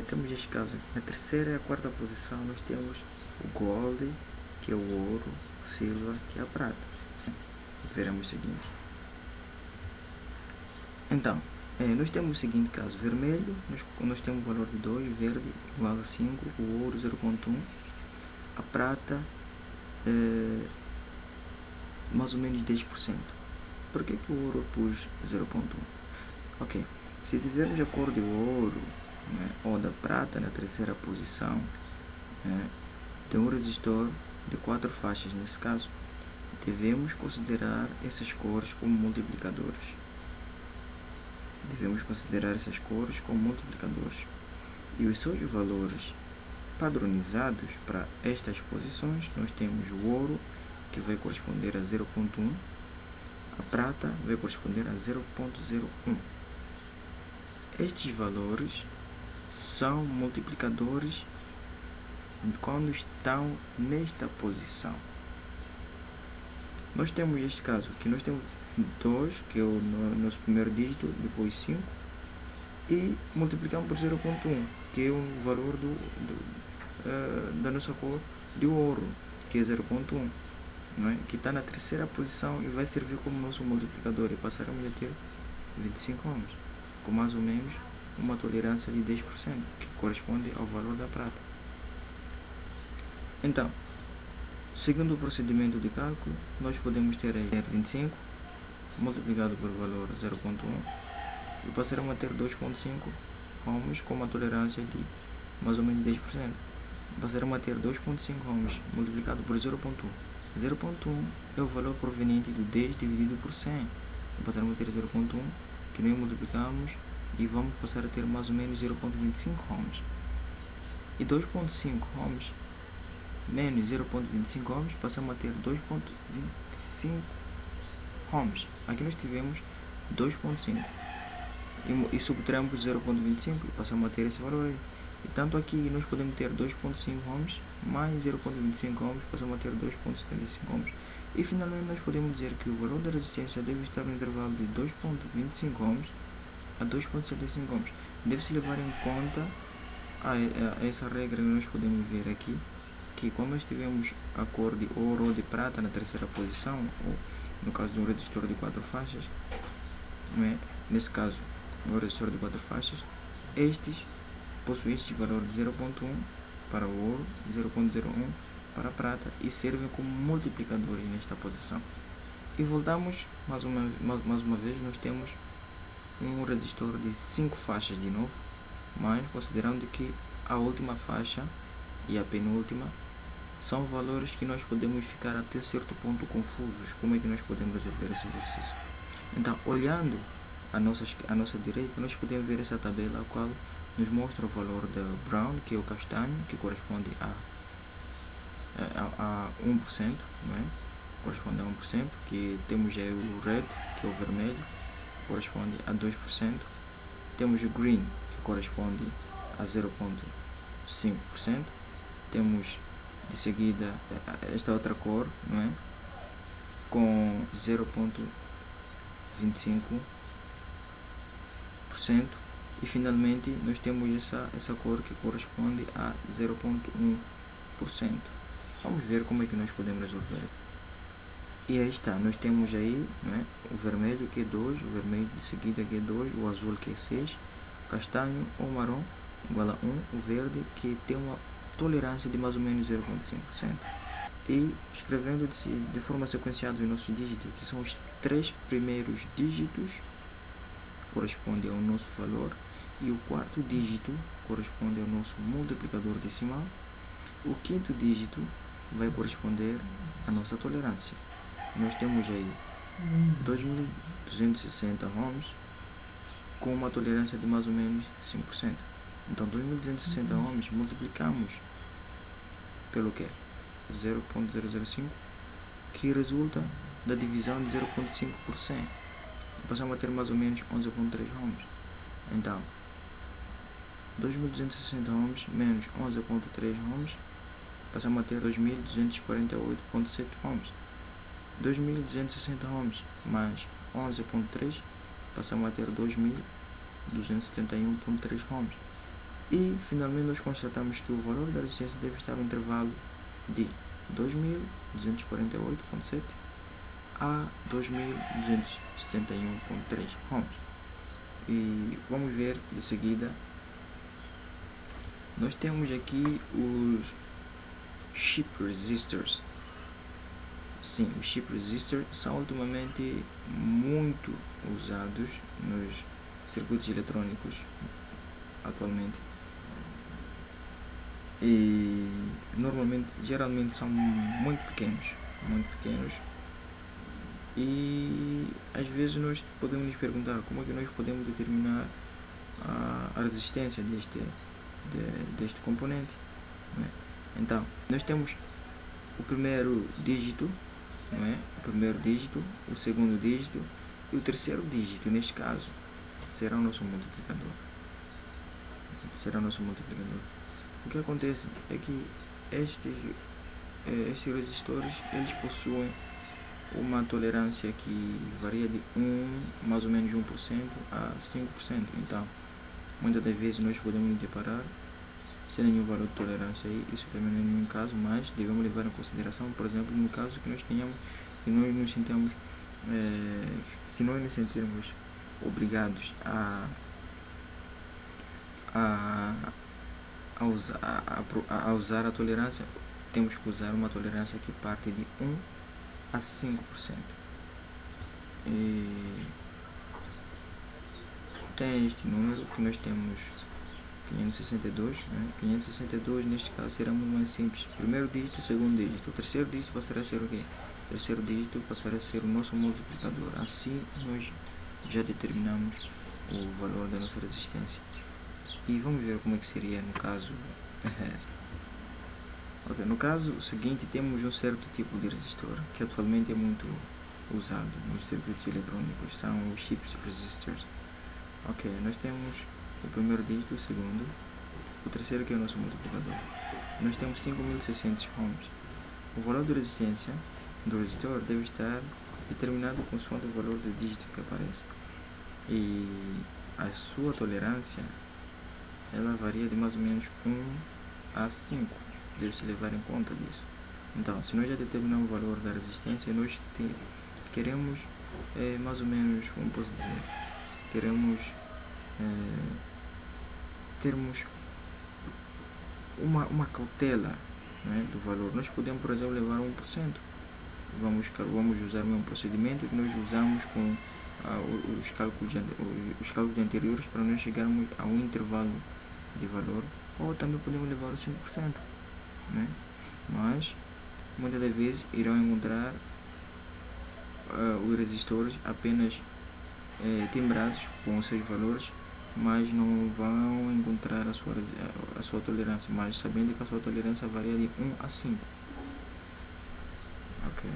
temos este caso. Na terceira e a quarta posição nós temos o Gold, que é o ouro, o Silver, que é a prata. Veremos o seguinte. Então, nós temos o seguinte caso. Vermelho, nós temos o valor de 2, verde igual a 5, o ouro 0.1, a prata mais ou menos 10%. Por que o ouro pus 0.1? Ok, se tivermos a cor de ouro, né, ou da prata na terceira posição, né, tem um resistor de 4 faixas nesse caso, devemos considerar essas cores como multiplicadores. E os seus valores padronizados para estas posições, nós temos o ouro, que vai corresponder a 0.1, a prata vai corresponder a 0.01. Estes valores são multiplicadores quando estão nesta posição. Nós temos este caso, que nós temos 2, que é o nosso primeiro dígito, depois 5, e multiplicamos por 0.1, que é o valor da nossa cor de ouro, que é 0.1, não é? Que está na terceira posição e vai servir como nosso multiplicador, e passaremos a ter 25 ohms, com mais ou menos uma tolerância de 10%, que corresponde ao valor da prata. Então, seguindo o procedimento de cálculo, nós podemos ter aí 25 multiplicado pelo valor 0.1 e passaremos a ter 2.5 ohms com uma tolerância de mais ou menos 10%. Passaremos a ter 2.5 ohms multiplicado por 0.1. 0.1 é o valor proveniente do 10 dividido por 100. Passaremos a ter 0.1, que nós multiplicamos e vamos passar a ter mais ou menos 0.25 ohms. E 2.5 ohms menos 0.25 ohms, passamos a ter 2.25 ohms. Aqui nós tivemos 2.5 e subtraímos 0.25 e passamos a ter esse valor aí. E tanto aqui nós podemos ter 2.5 ohms mais 0.25 ohms, passamos a ter 2.75 ohms. E finalmente nós podemos dizer que o valor da resistência deve estar no intervalo de 2.25 ohms a 2.75 ohms. Deve-se levar em conta essa regra que nós podemos ver aqui, que quando nós tivemos a cor de ouro ou de prata na terceira posição, ou no caso de um resistor de 4 faixas, né? Nesse caso, um resistor de 4 faixas, estes possuem este valor de 0.1 para o ouro, 0.01 para a prata e servem como multiplicadores nesta posição. E voltamos mais uma vez, nós temos um resistor de 5 faixas de novo, mas considerando que a última faixa e a penúltima são valores que nós podemos ficar até certo ponto confusos. Como é que nós podemos resolver esse exercício? Então, olhando à nossa direita, nós podemos ver essa tabela, a qual nos mostra o valor da brown, que é o castanho, que corresponde a 1%, não é? Corresponde a 1%, que temos aí o red, que é o vermelho, corresponde a 2%, temos o green, que corresponde a 0.5%, temos de seguida esta outra cor, não é? Com 0.25%, e finalmente nós temos essa cor que corresponde a 0.1%. Vamos ver como é que nós podemos resolver. E aí está, nós temos aí, não é? O vermelho, que é 2, o vermelho de seguida, que é 2, o azul, que é 6, castanho ou marrom igual a 1, o verde, que tem uma tolerância de mais ou menos 0.5%. E escrevendo de forma sequenciada os nossos dígitos, que são os 3 primeiros dígitos, corresponde ao nosso valor, e o 4º dígito corresponde ao nosso multiplicador decimal, o 5º dígito vai corresponder à nossa tolerância. Nós temos aí 2.260 ohms com uma tolerância de mais ou menos 5%. Então 2.260 ohms multiplicamos pelo que? 0.005, que resulta da divisão de 0.5 por 100. Passamos a ter mais ou menos 11.3 ohms. Então 2.260 ohms menos 11.3 ohms, passamos a ter 2.248.7 ohms. 2.260 ohms mais 11.3, passamos a ter 2.271.3 ohms. E finalmente nós constatamos que o valor da resistência deve estar no intervalo de 2248.7 a 2271.3 ohms. E vamos ver de seguida. Nós temos aqui os chip resistors. Sim, os chip resistors são ultimamente muito usados nos circuitos eletrônicos atualmente. E geralmente são muito pequenos. E às vezes nós podemos nos perguntar como é que nós podemos determinar a resistência deste componente, não é? Então, nós temos o primeiro dígito, não é? O primeiro dígito, o segundo dígito e o terceiro dígito. Neste caso, será o nosso multiplicador. O que acontece é que estes resistores, eles possuem uma tolerância que varia de mais ou menos 1% a 5%. Então, muitas das vezes nós podemos nos deparar sem nenhum valor de tolerância aí. Isso também não é nenhum caso, mas devemos levar em consideração, por exemplo, no caso que nós tenhamos, que nós nos sintamos, se nós nos sentirmos obrigados a usar a tolerância, temos que usar uma tolerância que parte de 1 a 5%. E tem este número que nós temos 562, né? 562 neste caso será muito mais simples. Primeiro dígito, segundo dígito. O terceiro dígito passará a ser o quê? O terceiro dígito passará a ser o nosso multiplicador. Assim nós já determinamos o valor da nossa resistência. E vamos ver como é que seria no caso. Okay, no caso seguinte temos um certo tipo de resistor que atualmente é muito usado nos circuitos eletrônicos, são os chips resistors. Ok, nós temos o primeiro dígito, o segundo, o terceiro que é o nosso multiplicador. Nós temos 5600 ohms. O valor de resistência do resistor deve estar determinado consoante o valor do dígito que aparece. E a sua tolerância, ela varia de mais ou menos 1 a 5. Deve-se levar em conta disso. Então, se nós já determinamos o valor da resistência, nós queremos mais ou menos, como posso dizer, queremos termos uma cautela, né, do valor. Nós podemos, por exemplo, levar 1%. Vamos usar o mesmo procedimento que nós usamos com os cálculos anteriores para nós chegarmos a um intervalo de valor, ou também podemos levar o 5%, né? Mas muitas das vezes irão encontrar os resistores apenas timbrados com os seus valores, mas não vão encontrar a sua tolerância, mas sabendo que a sua tolerância varia de 1 a 5. Ok.